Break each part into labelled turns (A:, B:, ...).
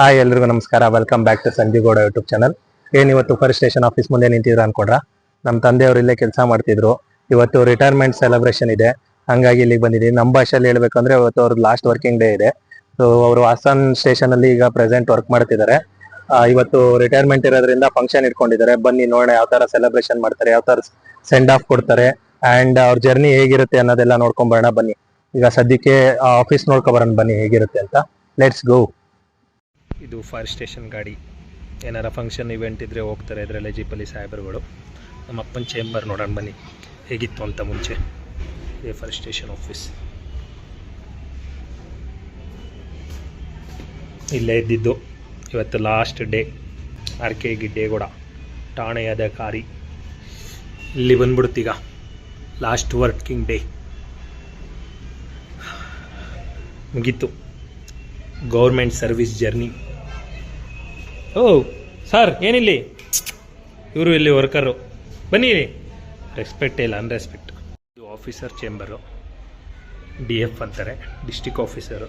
A: Hi ಎಲ್ರಿಗೂ ನಮಸ್ಕಾರ. Welcome back to Sanjeev Gowda YouTube channel. ಇವತ್ತು ಫಾರೆಸ್ಟ್ ಸ್ಟೇಷನ್ ಆಫೀಸ್ ಮುಂದೆ ನಿಂತಿದ್ರು ಅನ್ಕೊಂಡ್ರ? ನಮ್ಮ ತಂದೆಯವರು ಇಲ್ಲೇ ಕೆಲಸ ಮಾಡ್ತಿದ್ರು. ಇವತ್ತು ರಿಟೈರ್ಮೆಂಟ್ ಸೆಲೆಬ್ರೇಷನ್ ಇದೆ, ಹಂಗಾಗಿ ಇಲ್ಲಿಗೆ ಬಂದಿದ್ದೀವಿ. ನಮ್ಮ ಭಾಷೆಯಲ್ಲಿ ಹೇಳ್ಬೇಕಂದ್ರೆ ಇವತ್ತು ಅವ್ರ ಲಾಸ್ಟ್ ವರ್ಕಿಂಗ್ ಡೇ ಇದೆ. ಸೊ ಅವರು ಹಾಸನ್ ಸ್ಟೇಷನ್ ಅಲ್ಲಿ ಈಗ ಪ್ರೆಸೆಂಟ್ ವರ್ಕ್ ಮಾಡ್ತಿದ್ದಾರೆ. ಇವತ್ತು ರಿಟೈರ್ಮೆಂಟ್ ಇರೋದ್ರಿಂದ ಫಂಕ್ಷನ್ ಇಟ್ಕೊಂಡಿದ್ದಾರೆ. ಬನ್ನಿ ನೋಡೋಣ ಯಾವ ತರ ಸೆಲೆಬ್ರೇಷನ್ ಮಾಡ್ತಾರೆ, ಯಾವ ತರ ಸೆಂಡ್ ಆಫ್ ಕೊಡ್ತಾರೆ ಅಂಡ್ ಅವ್ರ ಜರ್ನಿ ಹೇಗಿರುತ್ತೆ ಅನ್ನೋದೆಲ್ಲ ನೋಡ್ಕೊಂಡ್ ಬರೋಣ ಬನ್ನಿ. ಈಗ ಸದ್ಯಕ್ಕೆ ಆಫೀಸ್ ನೋಡ್ಕೊಬರೋಣ ಬನ್ನಿ ಹೇಗಿರುತ್ತೆ ಅಂತ. Let's go. ಇದು ಫೈರ್ ಸ್ಟೇಷನ್ ಗಾಡಿ. ಏನಾರ ಫಂಕ್ಷನ್ ಇವೆಂಟ್ ಇದ್ರೆ ಹೋಗ್ತಾರೆ ಇದರಲ್ಲಿ ಜೀಪಲ್ಲಿ ಸಾಹೇಬರುಗಳು. ನಮ್ಮ ಅಪ್ಪನ ಚೇಂಬರ್ ನೋಡೋಣ ಬನ್ನಿ ಹೇಗಿತ್ತು ಅಂತ ಮುಂಚೆ. ಇದೇ ಫೈರ್ ಸ್ಟೇಷನ್ ಆಫೀಸ್. ಇಲ್ಲೇ ಇದ್ದಿದ್ದು. ಇವತ್ತು ಲಾಸ್ಟ್ ಡೇ. RK ಗಿಡ್ಡೇಗೌಡ ಠಾಣೆಯ ಅಧಿಕಾರಿ ಇಲ್ಲಿ ಬಂದ್ಬಿಡುತ್ತೀಗ. ಲಾಸ್ಟ್ ವರ್ಕಿಂಗ್ ಡೇ ಮುಗೀತು. Government service journey. Oh sir, ಏನಿಲ್ಲಿ ಇವರು ಇಲ್ಲಿ ವರ್ಕರು, ಬನ್ನಿ. ರೆಸ್ಪೆಕ್ಟ್ ಇಲ್ಲ, ಅನ್ರೆಸ್ಪೆಕ್ಟ್. ಇದು ಆಫೀಸರ್ ಚೇಂಬರು, DF ಅಂತಾರೆ, ಡಿಸ್ಟಿಕ್ ಆಫೀಸರು,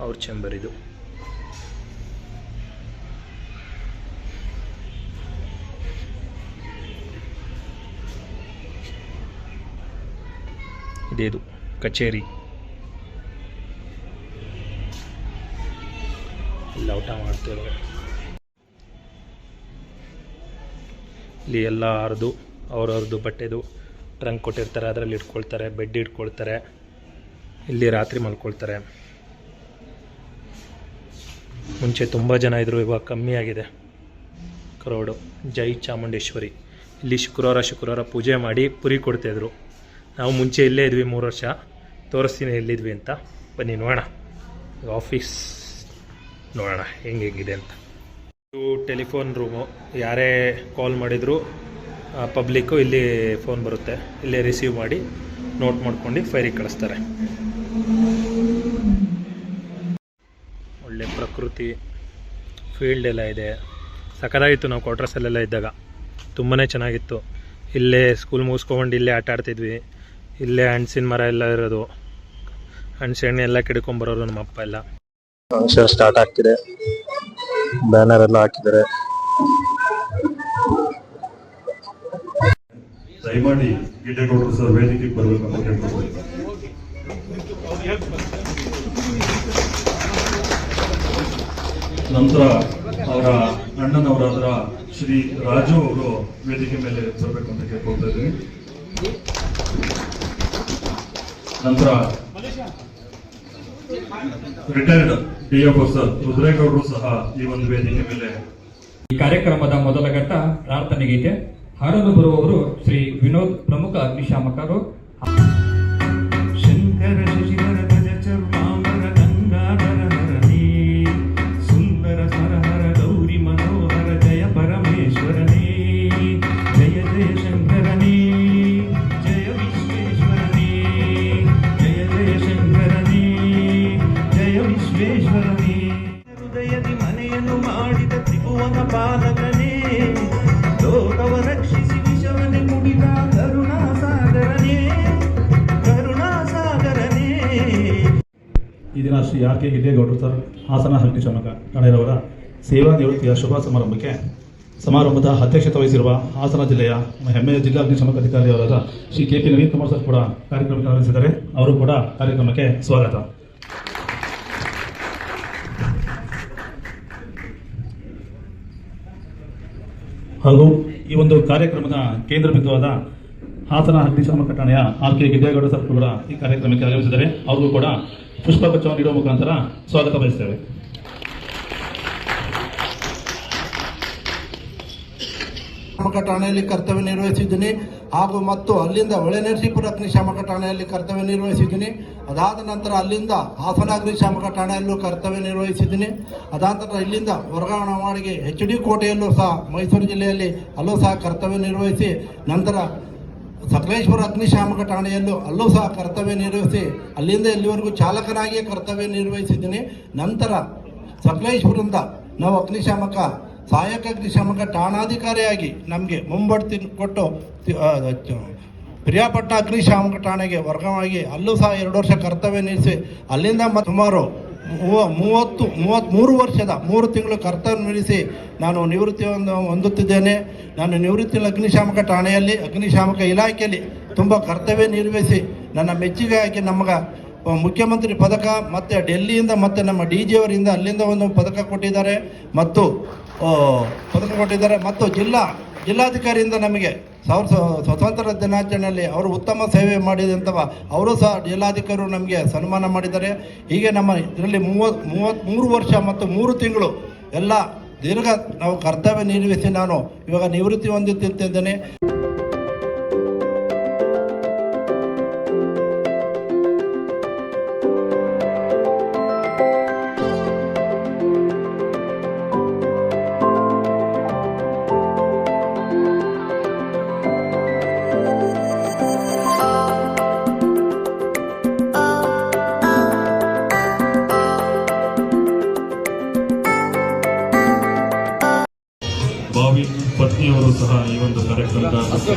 A: ಅವ್ರ ಚೇಂಬರ್ ಇದು. ಇದೇದು ಕಚೇರಿ. ಇಲ್ಲ ಊಟ ಮಾಡ್ತೇವೆ. ಇಲ್ಲಿ ಎಲ್ಲ ಅವ್ರವ್ರದ್ದು ಬಟ್ಟೆದು ಟ್ರಂಕ್ ಕೊಟ್ಟಿರ್ತಾರೆ, ಅದರಲ್ಲಿ ಇಟ್ಕೊಳ್ತಾರೆ. ಬೆಡ್ ಇಟ್ಕೊಳ್ತಾರೆ. ಇಲ್ಲಿ ರಾತ್ರಿ ಮಲ್ಕೊಳ್ತಾರೆ. ಮುಂಚೆ ತುಂಬ ಜನ ಇದ್ದರು, ಇವಾಗ ಕಮ್ಮಿ ಆಗಿದೆ ಕ್ರೌಡು. ಜೈ ಚಾಮುಂಡೇಶ್ವರಿ. ಇಲ್ಲಿ ಶುಕ್ರವಾರ ಪೂಜೆ ಮಾಡಿ ಪುರಿ ಕೊಡ್ತಾಯಿದ್ರು. ನಾವು ಮುಂಚೆ ಇಲ್ಲೇ ಇದ್ವಿ 3 ವರ್ಷ. ತೋರಿಸ್ತೀನಿ ಎಲ್ಲಿದ್ವಿ ಅಂತ. ಬನ್ನಿ ನೋಡೋಣ. ಆಫೀಸ್ ನೋಡೋಣ ಹೆಂಗಿದೆ ಅಂತ. ಇದು ಟೆಲಿಫೋನ್ ರೂಮು. ಯಾರೇ ಕಾಲ್ ಮಾಡಿದರೂ ಪಬ್ಲಿಕ್ಕು ಇಲ್ಲಿ ಫೋನ್ ಬರುತ್ತೆ. ಇಲ್ಲೇ ರಿಸೀವ್ ಮಾಡಿ ನೋಟ್ ಮಾಡ್ಕೊಂಡು ಫೈರಿಗೆ ಕಳಿಸ್ತಾರೆ. ಒಳ್ಳೆ ಪ್ರಕೃತಿ, ಫೀಲ್ಡ್ ಎಲ್ಲ ಇದೆ. ಸಖತ್ತಾಗಿತ್ತು. ನಾವು ಕ್ವಾರ್ಟರ್ಸಲ್ಲೆಲ್ಲ ಇದ್ದಾಗ ತುಂಬಾ ಚೆನ್ನಾಗಿತ್ತು. ಇಲ್ಲೇ ಸ್ಕೂಲ್ ಮುಗಿಸ್ಕೊಂಡು ಇಲ್ಲೇ ಆಟ ಆಡ್ತಿದ್ವಿ. ಇಲ್ಲೇ ಹಣ್ಸಿನ ಮರ ಎಲ್ಲ ಇರೋದು. ಹಣ್ಣು ಎಲ್ಲ ಕಿಡ್ಕೊಂಬರೋರು ನಮ್ಮ ಅಪ್ಪ ಎಲ್ಲ. ಫಂಕ್ಷನ್ ಸ್ಟಾರ್ಟ್ ಆಗ್ತಿದೆ. ಬ್ಯಾನರ್ ಎಲ್ಲ ಹಾಕಿದ್ದಾರೆ.
B: ದಯಮಾಡಿ ಗಿಡ್ಡೇಗೌಡರು ಸರ್ ವೇದಿಕೆಗೆ ಬರಬೇಕು ಅಂತ ಕೇಳ್ಕೊಳ್ತೀನಿ. ನಂತರ ಅವರ ಅಣ್ಣನವರಾದ ಶ್ರೀ ರಾಜು ಅವರು ವೇದಿಕೆ ಮೇಲೆ ಬರಬೇಕು ಅಂತ ಕೇಳ್ಕೊಳ್ತಾ ಇದ್ದೀನಿ. ನಂತರ ರಿಟೈರ್ಡ್ DF ಸರ್ ರುದ್ರೇಗೌಡರು ಸಹ ಈ ಒಂದು ವೇದಿಕೆ ಮೇಲೆ.
C: ಈ ಕಾರ್ಯಕ್ರಮದ ಮೊದಲ ಘಟ್ಟ ಪ್ರಾರ್ಥನೆ ಗೀತೆ. ಹಾಡಲು ಬರುವವರು ಶ್ರೀ ವಿನೋದ್, ಪ್ರಮುಖ ಅಗ್ನಿಶಾಮಕರು. ಶಂಕರ ಶಶಿಧರ ಗಜ ಚರ್ಮಾಂಬರ ಗಂಗಾಧರ ಹರನೇ, ಸುಂದರ ಸ್ವರಹರ ಗೌರಿ ಮನೋಹರ ಜಯ ಪರಮೇಶ್ವರನೇ, ಜಯ ಜಯ ಶಂಕರನೇ, ಜಯ ವಿಶ್ವೇಶ್ವರನೇ, ಜಯ ಜಯ ಶಂಕರನೇ, ಜಯ ವಿಶ್ವೇಶ್ವರನೇ. ಹೃದಯದಿ ಮನೆಯನ್ನು ಮಾಡಿದ ತ್ರಿಭುವನ ಪಾಲಕನೇ, ಲೋಕವ ರಕ್ಷಿಸಿ ವಿಷವನೆ ಮುಡಿದ ಕರುಣಾಸಾಗರನೇ, ಕರುಣಾಸಾಗರನೇ.
D: ಈ ದಿನ ಶ್ರೀ RK ಗಿಡ್ಡೇಗೌಡರು ಸರ್ ಹಾಸನ ಅಗ್ನಿಶಾಮಕ ಠಾಣೆಯವರ ಸೇವಾ ನಿವೃತ್ತಿಯ ಶುಭ ಸಮಾರಂಭದ ಅಧ್ಯಕ್ಷತೆ ವಹಿಸಿರುವ ಹಾಸನ ಜಿಲ್ಲೆಯ ಹೆಮ್ಮೆಯ ಜಿಲ್ಲಾ ಅಗ್ನಿಶಾಮಕ ಅಧಿಕಾರಿಯವರಾದ ಶ್ರೀ KP ನವೀನ್ ಕುಮಾರ್ ಸರ್ ಕೂಡ ಕಾರ್ಯಕ್ರಮಕ್ಕೆ ಆಗಮಿಸಿದ್ದಾರೆ. ಅವರು ಕೂಡ ಕಾರ್ಯಕ್ರಮಕ್ಕೆ ಸ್ವಾಗತ. ಹಾಗೂ ಈ ಒಂದು ಕಾರ್ಯಕ್ರಮದ ಕೇಂದ್ರ ಬಿಂದುವಾದ ಹಾಸನ ಅಗ್ನಿಶಾಮಕ ಠಾಣೆಯ RK ಗಿಡ್ಡೇಗೌಡ ಸರ್ ಕೂಡ ಈ ಕಾರ್ಯಕ್ರಮಕ್ಕೆ ಆಗಮಿಸಿದ್ದಾರೆ. ಅವ್ರಿಗೂ ಕೂಡ ಪುಷ್ಪಗುಚ್ಛವನ್ನು ನೀಡುವ ಮುಖಾಂತರ ಸ್ವಾಗತ ಬಯಸ್ತೇವೆ.
E: ಠಾಣೆಯಲ್ಲಿ ಕರ್ತವ್ಯ ನಿರ್ವಹಿಸಿದ್ದೀನಿ. ಹಾಗೂ ಮತ್ತು ಅಲ್ಲಿಂದ ಹೊಳೆನರಸೀಪುರ ಅಗ್ನಿಶಾಮಕ ಠಾಣೆಯಲ್ಲಿ ಕರ್ತವ್ಯ ನಿರ್ವಹಿಸಿದ್ದೀನಿ. ಅದಾದ ನಂತರ ಅಲ್ಲಿಂದ ಹಾಸನ ಅಗ್ನಿಶಾಮಕ ಠಾಣೆಯಲ್ಲೂ ಕರ್ತವ್ಯ ನಿರ್ವಹಿಸಿದ್ದೀನಿ. ಅದಾದ ನಂತರ ಇಲ್ಲಿಂದ ವರ್ಗಾವಣೆ ಮಾಡಿ HD ಕೋಟೆಯಲ್ಲೂ ಸಹ ಮೈಸೂರು ಜಿಲ್ಲೆಯಲ್ಲಿ ಅಲ್ಲೂ ಸಹ ಕರ್ತವ್ಯ ನಿರ್ವಹಿಸಿ, ನಂತರ ಸಕಲೇಶ್ವರ ಅಗ್ನಿಶಾಮಕ ಠಾಣೆಯಲ್ಲೂ ಅಲ್ಲೂ ಸಹ ಕರ್ತವ್ಯ ನಿರ್ವಹಿಸಿ ಅಲ್ಲಿಂದ ಇಲ್ಲಿವರೆಗೂ ಚಾಲಕನಾಗಿಯೇ ಕರ್ತವ್ಯ ನಿರ್ವಹಿಸಿದ್ದೀನಿ. ನಂತರ ಸಕಲೇಶ್ವರದಿಂದ ನಾವು ಅಗ್ನಿಶಾಮಕ ಸಹಾಯಕ ಅಗ್ನಿಶಾಮಕ ಠಾಣಾಧಿಕಾರಿಯಾಗಿ ನಮಗೆ ಮುಂಬಡ್ತಿ ಕೊಟ್ಟು ಪ್ರಿಯಾಪಟ್ಟಣ ಅಗ್ನಿಶಾಮಕ ಠಾಣೆಗೆ ವರ್ಗವಾಗಿ ಅಲ್ಲೂ ಸಹ 2 ವರ್ಷ ಕರ್ತವ್ಯ ನಿರ್ವಹಿಸಿ ಅಲ್ಲಿಂದ ಸುಮಾರು 33 ವರ್ಷದ 3 ತಿಂಗಳು ಕರ್ತವ್ಯ ನಿರ್ವಹಿಸಿ ನಾನು ನಿವೃತ್ತಿಯನ್ನು ಹೊಂದುತ್ತಿದ್ದೇನೆ. ನಾನು ನಿವೃತ್ತಿ ಅಗ್ನಿಶಾಮಕ ಠಾಣೆಯಲ್ಲಿ ಅಗ್ನಿಶಾಮಕ ಇಲಾಖೆಯಲ್ಲಿ ತುಂಬ ಕರ್ತವ್ಯ ನಿರ್ವಹಿಸಿ ನನ್ನ ಮೆಚ್ಚುಗೆ ಆಗಿ ನಮಗೆ ಮುಖ್ಯಮಂತ್ರಿ ಪದಕ ಮತ್ತು ಡೆಲ್ಲಿಯಿಂದ ಮತ್ತು ನಮ್ಮ DG ಅವರಿಂದ ಅಲ್ಲಿಂದ ಒಂದು ಪದಕ ಕೊಟ್ಟಿದ್ದಾರೆ ಮತ್ತು ಜಿಲ್ಲಾಧಿಕಾರಿಯಿಂದ ನಮಗೆ ಸ್ವತಂತ್ರ ದಿನಾಚರಣೆಯಲ್ಲಿ ಅವರು ಉತ್ತಮ ಸೇವೆ ಮಾಡಿದಂಥವ ಅವರು ಸಹ ಜಿಲ್ಲಾಧಿಕಾರಿಗಳು ನಮಗೆ ಸನ್ಮಾನ ಮಾಡಿದ್ದಾರೆ. ಹೀಗೆ ನಮ್ಮ ಇದರಲ್ಲಿ 33 ವರ್ಷ ಮತ್ತು 3 ತಿಂಗಳು ಎಲ್ಲ ದೀರ್ಘ ನಾವು ಕರ್ತವ್ಯ ನಿರ್ವಹಿಸಿ ನಾನು ಇವಾಗ ನಿವೃತ್ತಿ ಹೊಂದುತ್ತಿದ್ದೇನೆ.
B: ಭಾವಿ ಪತ್ನಿಯವರು ಸಹ ಈ ಒಂದು ಕಾರ್ಯಕ್ರಮದ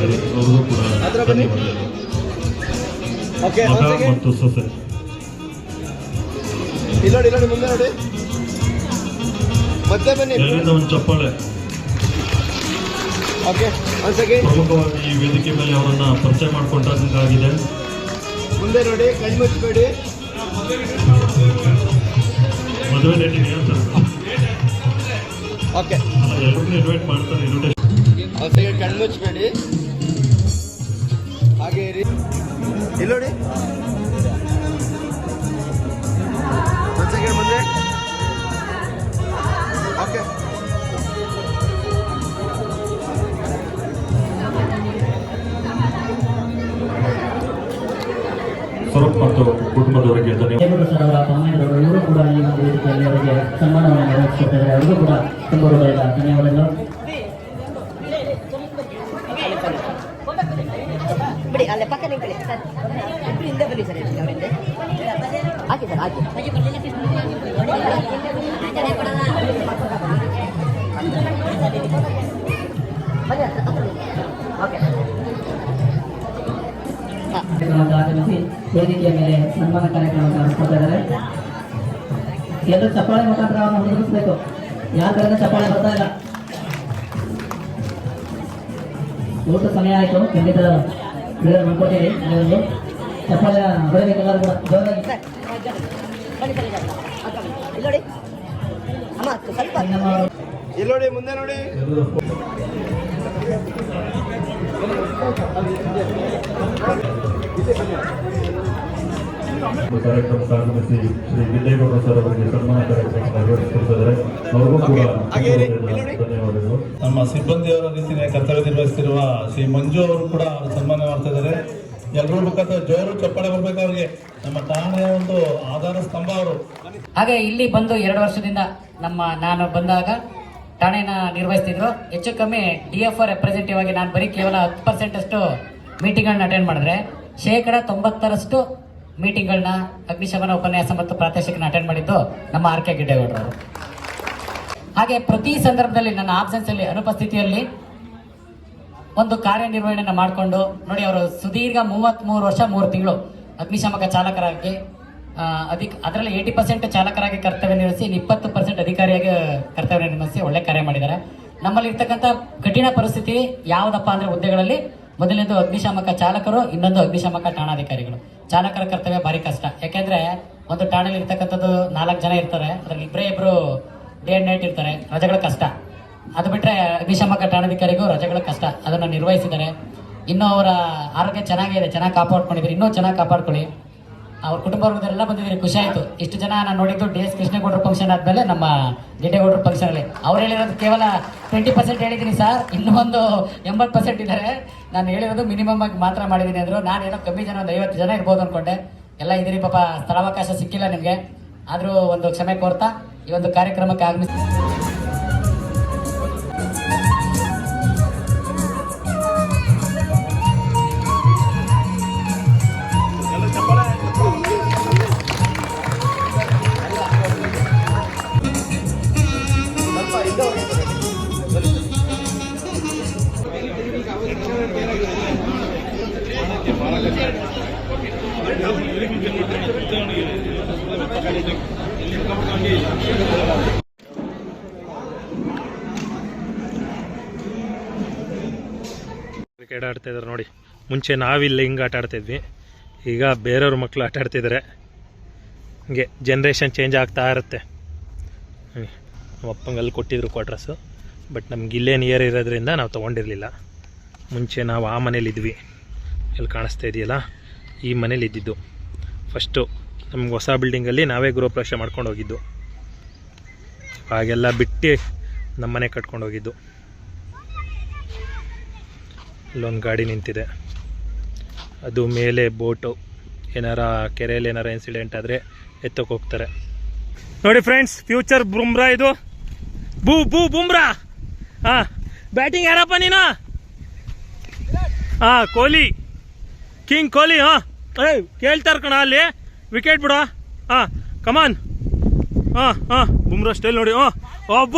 B: ಅವರಿಗೂ ಕೂಡ ಧನ್ಯವಾದಗಳು. ಮಗ ಮತ್ತು ಸೊಸೆ
F: ಮುಂದೆ ನೋಡಿ, ಮತ್ತೆ ಬನ್ನಿ.
B: ಎಲ್ಲರಿಂದ ಒಂದು ಚಪ್ಪಾಳೆ. ಪ್ರಮುಖವಾಗಿ ಈ ವೇದಿಕೆ ಮೇಲೆ ಅವರನ್ನ ಪರಿಚಯ ಮಾಡಿಕೊಂಡಾಗಿದೆ.
F: ಮುಂದೆ ನೋಡಿ, ಕೈ ಮುಚ್ಚಬೇಡಿ.
B: ಮದುವೆ ಡೇಟಿಗೆ
F: ಓಕೆ,
B: ಎಲ್ಲರೂ ಇನ್ವೈಟ್ ಮಾಡ್ತಾರೆ. ಇನ್ವಿಟೇಷನ್
F: ಕಣ್ಣು ಮುಚ್ಚಬೇಡಿ, ಹಾಗೆ ಇರಿ. ಇಲ್ಲಿ ನೋಡಿ, ಒಂದು ಸೆಕೆಂಡ್ ಮುಂದೆ. ಓಕೆ,
B: ಸ್ವರೂಪ್ ಮತ್ತು ಕುಟುಂಬದವರಿಗೆ ಧನ್ಯವಾದ.
G: ಸರ್ ಅವರ ತಮ್ಮಂದಿರವರು ಇವರು ಕೂಡ ಈ ಒಂದು ವೇದಿಕೆಯಲ್ಲಿ ಅವರಿಗೆ ಸನ್ಮಾನವನ್ನು ನೆರವೇರಿಸುತ್ತಿದ್ದಾರೆ. ಅವರಿಗೂ ಕೂಡ ತುಂಬ ಹೃದಯದ ಧನ್ಯವಾದಗಳು.
H: ಬಿಡಿ, ಅಲ್ಲೇ ಪಕ್ಕ ನಿಂತ್ಕೊಳ್ಳಿ ಸರ್. ಹಿಂದೆ ಬನ್ನಿ ಸರ್, ಅವರಿಂದ ಹಾಕಿ ಸರ್, ಹಾಕಿ. ಓಕೆ,
G: ಆಗಮಿಸಿ ವೇದಿಕೆಯ ಮೇಲೆ ಸನ್ಮಾನ ಕಾರ್ಯಕ್ರಮವನ್ನು ನಡೆಸ್ಕೊಳ್ತಾ ಇದ್ದಾರೆ. ಎಲ್ಲರೂ ಚಪ್ಪಾಳೆ ಮುಖಾಂತರ ಅವನ್ನ ಹುಡುಗಿಸ್ಬೇಕು. ಯಾರ ಕಡೆಯಿಂದ ಚಪ್ಪಾಳೆ ಬರ್ತಾ ಇಲ್ಲ. ಊಟ ಸಮಯ ಆಯಿತು, ಖಂಡಿತ ಬಿಡುಗಡೆ ಮಾಡ್ಕೊತೀವಿ. ಒಂದು ಚಪ್ಪಾಳೆ ಹೊರಬೇಕೆಲ್ಲರೂ ಕೂಡ ಜೋರಾಗಿ.
H: ಬನ್ನಿ ಸರ್, ಇಲ್ಲಿ ನೋಡಿ ಅಮ್ಮ, ಸ್ವಲ್ಪ
F: ಇಲ್ಲಿ ನೋಡಿ, ಮುಂದೆ ನೋಡಿ.
B: ಕಾರ್ಯಕ್ರಮಕ್ಕೆ ಆಗಮಿಸಿ ಶ್ರೀ ವಿಜಯಗೌಡ ಸರ್ ಅವರಿಗೆ ಸನ್ಮಾನ ಕಾರ್ಯಕ್ರಮ ನೆರವೇರಿಸುತ್ತಿದ್ದಾರೆ. ಅವರಿಗೂ ಕೂಡ ಧನ್ಯವಾದಗಳು.
D: ನಮ್ಮ ಸಿಬ್ಬಂದಿಯವರ ರೀತಿಯ ಕರ್ತವ್ಯ ನಿರ್ವಹಿಸುತ್ತಿರುವ ಶ್ರೀ ಮಂಜು ಅವರು ಕೂಡ ಸನ್ಮಾನ ಮಾಡ್ತಾ ಇದ್ದಾರೆ. ಎಲ್ಲರೂ ಮುಖಾಂತರ ಜೋರು ಚಪ್ಪಾಳೆ ಬರ್ಬೇಕು ಅವ್ರಿಗೆ. ನಮ್ಮ ಠಾಣೆಯ ಒಂದು ಆಧಾರ ಸ್ತಂಭ ಅವರು.
G: ಹಾಗೆ ಇಲ್ಲಿ ಬಂದು 2 ವರ್ಷದಿಂದ ನಾನು ಬಂದಾಗ ಠಾಣೆನ ನಿರ್ವಹಿಸ್ತಿದ್ರು. ಹೆಚ್ಚು ಕಮ್ಮಿ DFO ರೆಪ್ರೆಸೆಂಟೇಟಿವ್ ಆಗಿ ನಾನು ಬರೀ ಕೇವಲ 10% ಅಷ್ಟು ಮೀಟಿಂಗ್ಗಳನ್ನ ಅಟೆಂಡ್ ಮಾಡಿದ್ರೆ, 90% ಮೀಟಿಂಗ್ಗಳನ್ನ ಅಗ್ನಿಶಮನ ಉಪನ್ಯಾಸ ಮತ್ತು ಪ್ರಾತ್ಯಕ್ಷಿಕನ ಅಟೆಂಡ್ ಮಾಡಿದ್ದು ನಮ್ಮ RK ಗಿಡ್ಡೇಗೌಡರು. ಹಾಗೆ ಪ್ರತಿ ಸಂದರ್ಭದಲ್ಲಿ ನನ್ನ ಆಬ್ಸೆನ್ಸಲ್ಲಿ, ಅನುಪಸ್ಥಿತಿಯಲ್ಲಿ ಒಂದು ಕಾರ್ಯನಿರ್ವಹಣೆಯನ್ನು ಮಾಡಿಕೊಂಡು ನೋಡಿ, ಅವರು ಸುದೀರ್ಘ 33 ವರ್ಷ 3 ತಿಂಗಳು ಅಗ್ನಿಶಾಮಕ ಚಾಲಕರಾಗಿ ಅದರಲ್ಲಿ 80% ಚಾಲಕರಾಗಿ ಕರ್ತವ್ಯ ನಿರ್ವಹಿಸಿ, 20% ಅಧಿಕಾರಿಯಾಗಿ ಕರ್ತವ್ಯ ನಿರ್ವಹಿಸಿ ಒಳ್ಳೆ ಕಾರ್ಯ ಮಾಡಿದ್ದಾರೆ. ನಮ್ಮಲ್ಲಿ ಇರ್ತಕ್ಕಂಥ ಕಠಿಣ ಪರಿಸ್ಥಿತಿ ಯಾವುದಪ್ಪ ಅಂದರೆ, ಹುದ್ದೆಗಳಲ್ಲಿ ಮೊದಲನೇದು ಅಗ್ನಿಶಾಮಕ ಚಾಲಕರು, ಇನ್ನೊಂದು ಅಗ್ನಿಶಾಮಕ ಠಾಣಾಧಿಕಾರಿಗಳು. ಚಾಲಕರ ಕರ್ತವ್ಯ ಭಾರಿ ಕಷ್ಟ. ಯಾಕೆಂದರೆ ಒಂದು ಠಾಣೆಯಲ್ಲಿ ಇರ್ತಕ್ಕಂಥದ್ದು 4 ಜನ ಇರ್ತಾರೆ, ಅದರಲ್ಲಿ ಇಬ್ಬರು ಡೇ ಆ್ಯಂಡ್ ನೈಟ್ ಇರ್ತಾರೆ, ರಜೆಗಳ ಕಷ್ಟ. ಅದು ಬಿಟ್ಟರೆ ಅಗ್ನಿಶಾಮಕ ಠಾಣಾಧಿಕಾರಿಗೂ ರಜೆಗಳ ಕಷ್ಟ, ಅದನ್ನು ನಿರ್ವಹಿಸಿದ್ದಾರೆ. ಇನ್ನೂ ಅವರ ಆರೋಗ್ಯ ಚೆನ್ನಾಗಿದೆ, ಚೆನ್ನಾಗಿ ಕಾಪಾಡ್ಕೊಂಡಿದ್ದಾರೆ. ಇನ್ನೂ ಚೆನ್ನಾಗಿ ಕಾಪಾಡ್ಕೊಳ್ಳಿ. ಅವ್ರ ಕುಟುಂಬ ವರ್ಗದವರೆಲ್ಲ ಬಂದಿದ್ದೀರಿ, ಖುಷಿ ಆಯಿತು. ಇಷ್ಟು ಜನ ನಾನು ನೋಡಿದ್ದು DS ಕೃಷ್ಣೇಗೌಡರ ಫಂಕ್ಷನ್ ಆದಮೇಲೆ ನಮ್ಮ ಗಿಡ್ಡೇಗೌಡರ ಫಂಕ್ಷನಲ್ಲಿ. ಅವ್ರು ಹೇಳಿರೋದು ಕೇವಲ 20% ಹೇಳಿದ್ದೀನಿ ಸರ್, ಇನ್ನೂ ಒಂದು 80% ಇದ್ದಾರೆ. ನಾನು ಹೇಳಿರೋದು ಮಿನಿಮಮ್ ಆಗಿ ಮಾತ್ರ ಮಾಡಿದ್ದೀನಿ ಅಂದರು. ನಾನೇನೋ ಕಮ್ಮಿ ಜನ, ಒಂದು 50 ಜನ ಇರ್ಬೋದು ಅಂದ್ಕೊಂಡೆ. ಎಲ್ಲ ಇದ್ದೀರಿ, ಪಾಪ ಸ್ಥಳಾವಕಾಶ ಸಿಕ್ಕಿಲ್ಲ ನಿಮಗೆ. ಆದರೂ ಒಂದು ಕ್ಷಮೆ ಕೋರ್ತಾ ಈ ಒಂದು ಕಾರ್ಯಕ್ರಮಕ್ಕೆ ಆಗಮಿಸಿ
A: ಕ್ರಿಕೆಟ್ ಆಡ್ತಾಯಿದ್ದಾರೆ ನೋಡಿ. ಮುಂಚೆ ನಾವಿಲ್ಲಿ ಹಿಂಗೆ ಆಟ ಆಡ್ತಿದ್ವಿ, ಈಗ ಬೇರೆಯವ್ರ ಮಕ್ಕಳು ಆಟ ಆಡ್ತಿದ್ದಾರೆ. ಹಿಂಗೆ ಜನ್ರೇಷನ್ ಚೇಂಜ್ ಆಗ್ತಾ ಇರುತ್ತೆ. ನಮ್ಮ ಅಪ್ಪಂಗೆ ಅಲ್ಲಿ ಕೊಟ್ಟಿದ್ರು ಕ್ವಾರ್ಟರ್ಸು, ಬಟ್ ನಮ್ಗೆ ಇಲ್ಲೇ ನಿಯರ್ ಇರೋದ್ರಿಂದ ನಾವು ತೊಗೊಂಡಿರಲಿಲ್ಲ. ಮುಂಚೆ ನಾವು ಆ ಮನೇಲಿದ್ವಿ, ಎಲ್ಲಿ ಕಾಣಿಸ್ತಾ ಇದೆಯಲ್ಲ ಈ ಮನೇಲಿ ಇದ್ದಿದ್ದು. ಫಸ್ಟು ನಮ್ಗೆ ಹೊಸ ಬಿಲ್ಡಿಂಗಲ್ಲಿ ನಾವೇ ಗೃಹಪ್ರವೇಶ ಮಾಡ್ಕೊಂಡು ಹೋಗಿದ್ದು. ಹಾಗೆಲ್ಲ ಬಿಟ್ಟು ನಮ್ಮ ಮನೆ ಕಟ್ಕೊಂಡು ಹೋಗಿದ್ದು. ಇಲ್ಲೊಂದು ಗಾಡಿ ನಿಂತಿದೆ, ಅದು ಮೇಲೆ ಬೋಟು. ಏನಾರ ಕೆರೆಯಲ್ಲಿ ಏನಾರ ಇನ್ಸಿಡೆಂಟ್ ಆದರೆ ಎತ್ತಕ್ಕೆ ಹೋಗ್ತಾರೆ ನೋಡಿ ಫ್ರೆಂಡ್ಸ್. ಫ್ಯೂಚರ್ ಬುಮ್ರಾ ಇದು. ಬುಮ್ರಾ. ಹಾಂ, ಬ್ಯಾಟಿಂಗ್ ಯಾರಪ್ಪ ನೀನು? ಹಾಂ, ಕೊಹ್ಲಿ, ಕಿಂಗ್ ಕೊಹ್ಲಿ. ಹಾಂ, ಕೇಳ್ತಾರ ಕಣ ಅಲ್ಲಿ, ವಿಕೆಟ್ ಬಿಡು. ಹಾಂ, ಕಮಾನ್. ಹಾಂ, ಬುಮ್ರಾ ಸ್ಟೈಲ್ ನೋಡಿ. ಒಬ್ಬ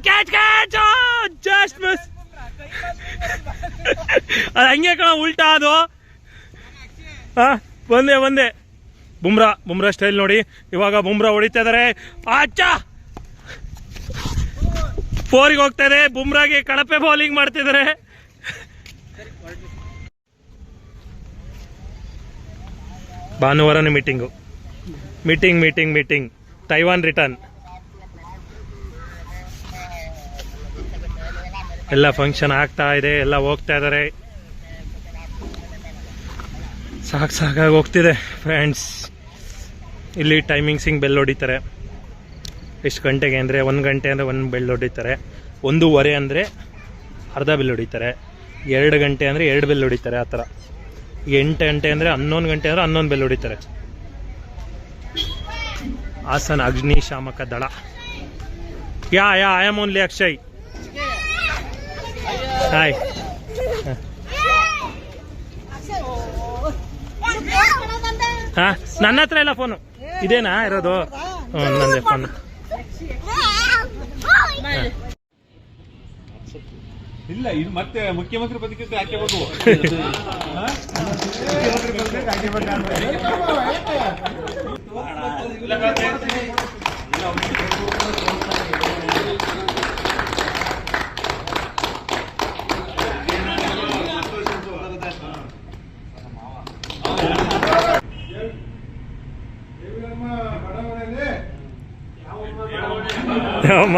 A: ಕ್ಯಾಚ್ ಜಸ್ಟ್ ಮಿಸ್. ಅದು ಹಂಗೆ ಕಣ, ಉಲ್ಟಾ ಅದು. ಹಾಂ, ಒಂದೇ ಬುಮ್ರಾ ಸ್ಟೈಲ್ ನೋಡಿ. ಇವಾಗ ಬುಮ್ರಾ ಹೊಡಿತಾ ಇದಾರೆ. ಅಚ್ಚಾ, 4ಗೆ ಹೋಗ್ತಾ ಇದೆ. ಬುಮ್ರಾಗೆ ಕಳಪೆ ಬೌಲಿಂಗ್ ಮಾಡ್ತಿದ್ದಾರೆ. ಭಾನುವಾರನೇ ಮೀಟಿಂಗ್. Taiwan return. ಎಲ್ಲ ಫಂಕ್ಷನ್ ಆಗ್ತಾ ಇದೆ, ಎಲ್ಲ ಹೋಗ್ತಾ ಇದ್ದಾರೆ. ಸಾಕಾಗಿ ಹೋಗ್ತಿದೆ ಫ್ರೆಂಡ್ಸ್. ಇಲ್ಲಿ ಟೈಮಿಂಗ್ಸಿಂಗ್ ಬೆಲ್ ಹೊಡಿತಾರೆ. ಎಷ್ಟು ಗಂಟೆಗೆ ಅಂದರೆ 1 ಗಂಟೆ ಅಂದರೆ 1 ಬೆಲ್ ಹೊಡಿತಾರೆ, 1:15 ಅಂದರೆ ಅರ್ಧ ಬೆಲ್ ಹೊಡಿತಾರೆ, 2 ಗಂಟೆ ಅಂದರೆ 2 ಬೆಲ್ ಹೊಡಿತಾರೆ. ಆ ಥರ 8 ಗಂಟೆ ಅಂದರೆ 11 ಗಂಟೆ ಅಂದರೆ 11 ಬೆಲ್ ಹೊಡಿತಾರೆ. ಹಾಸನ ಅಗ್ನಿಶಾಮಕ ದಳ. I am only Akshay. Hi. ಹಾಂ, ನನ್ನ ಹತ್ರ ಇಲ್ಲ ಫೋನು. ಇದೇನಾ ಇರೋದು? ನಂದೇ ಫೋನು.
C: ಇಲ್ಲ, ಇದು ಮತ್ತೆ ಮುಖ್ಯಮಂತ್ರಿ ಪದಕ್ಕೆ ಹಾಕಬೇಕು.
A: ಅಮ್ಮ,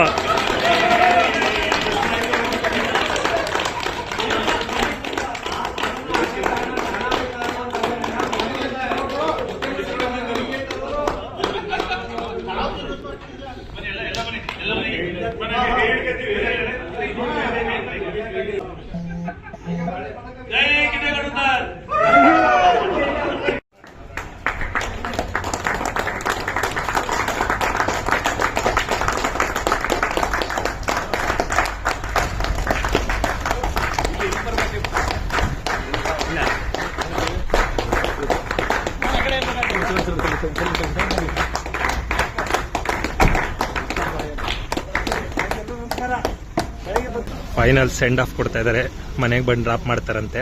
A: ಫೈನಲ್ ಸೆಂಡ್ ಆಫ್ ಕೊಡ್ತಾ ಇದ್ದಾರೆ. ಮನೆಗೆ ಬಂದು ಡ್ರಾಪ್ ಮಾಡ್ತಾರಂತೆ.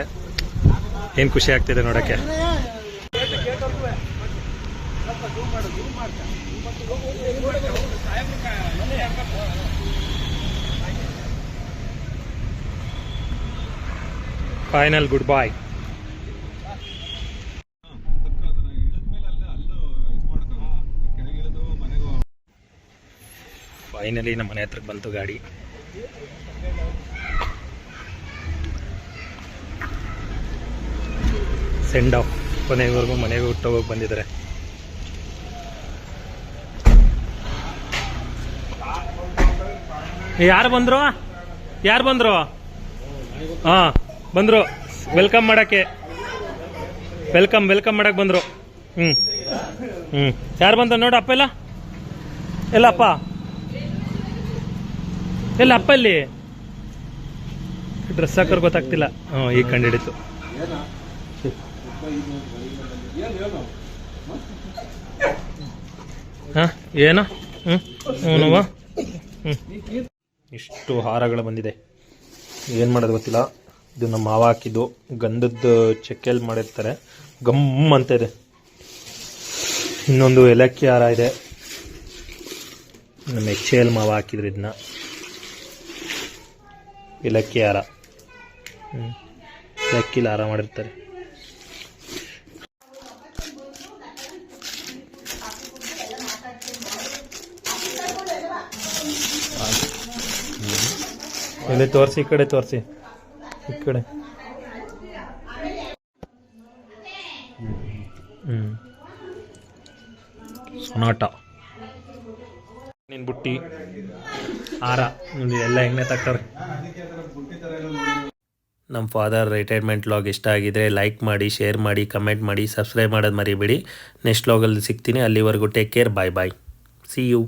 A: ಏನು ಖುಷಿ ಆಗ್ತಿದೆ ನೋಡೋಕ್ಕೆ. ಫೈನಲ್ ಗುಡ್ ಬಾಯ್. ಫೈನಲಿ ನಮ್ಮ ಮನೆ ಹತ್ರಕ್ಕೆ ಬಂತು ಗಾಡಿ. ಸೆಂಡ್ ಆಫ್ ಕೊನೆವರೆಗೂ ಮನೆಗೆ ಹುಟ್ಟೋಗೋಗಿ ಬಂದಿದ್ದಾರೆ. ಯಾರು ಬಂದ್ರು? ಹಾಂ, ಬಂದರು ವೆಲ್ಕಮ್ ಮಾಡೋಕ್ಕೆ. ವೆಲ್ಕಮ್ ಮಾಡಕ್ಕೆ ಬಂದರು. ಯಾರು ಬಂದ ನೋಡು. ಅಪ್ಪ ಎಲ್ಲಪ್ಪ ಇಲ್ಲಿ ಡ್ರೆಸ್ ಹಾಕೋರು ಗೊತ್ತಾಗ್ತಿಲ್ಲ. ಈಗ ಕಂಡು ಹಿಡಿತು. ಹಾಂ, ಏನು? ಇಷ್ಟು ಹಾರಗಳು ಬಂದಿದೆ. ಏನು ಮಾಡೋದು ಗೊತ್ತಿಲ್ಲ. ಇದು ನಮ್ಮ ಮಾವ ಹಾಕಿದ್ದು. ಗಂಧದ ಚಕ್ಕೆಯಲ್ಲಿ ಮಾಡಿರ್ತಾರೆ. ಗಮ್ ಅಂತ ಇದೆ. ಇನ್ನೊಂದು ಏಲಕ್ಕಿ ಹಾರ ಇದೆ. ನಮ್ಮ HL ಮಾವ ಹಾಕಿದ್ರು ಇದನ್ನ. ಏಲಕ್ಕಿ ಹಾರ. ಅಕ್ಕಿಲಿ ಆರಾಮ ಮಾಡಿರ್ತಾರೆ. ಇಲ್ಲಿ ತೋರಿಸಿ, ಈ ಕಡೆ ತೋರಿಸಿ, ಈ ಕಡೆ. ಸೊನಾಟ ನಿನ್ನ ಬುಟ್ಟಿ ಹಾರ ಎಲ್ಲ ಎಣ್ಣೆ ತಕ್ತಾರೆ. ನಮ್ಮ ಫಾದರ್ ರಿಟೈರ್ಮೆಂಟ್ ಲಾಗ್ ಇಷ್ಟ ಆಗಿದ್ರೆ ಲೈಕ್ ಮಾಡಿ, ಶೇರ್ ಮಾಡಿ, ಕಮೆಂಟ್ ಮಾಡಿ, ಸಬ್ಸ್ಕ್ರೈಬ್ ಮಾಡೋದು ಮರಿಬೇಡಿ. ನೆಕ್ಸ್ಟ್ ಲಾಗಲ್ಲಿ ಸಿಗ್ತೀನಿ. ಅಲ್ಲಿವರೆಗೂ take care. Bye bye. See you.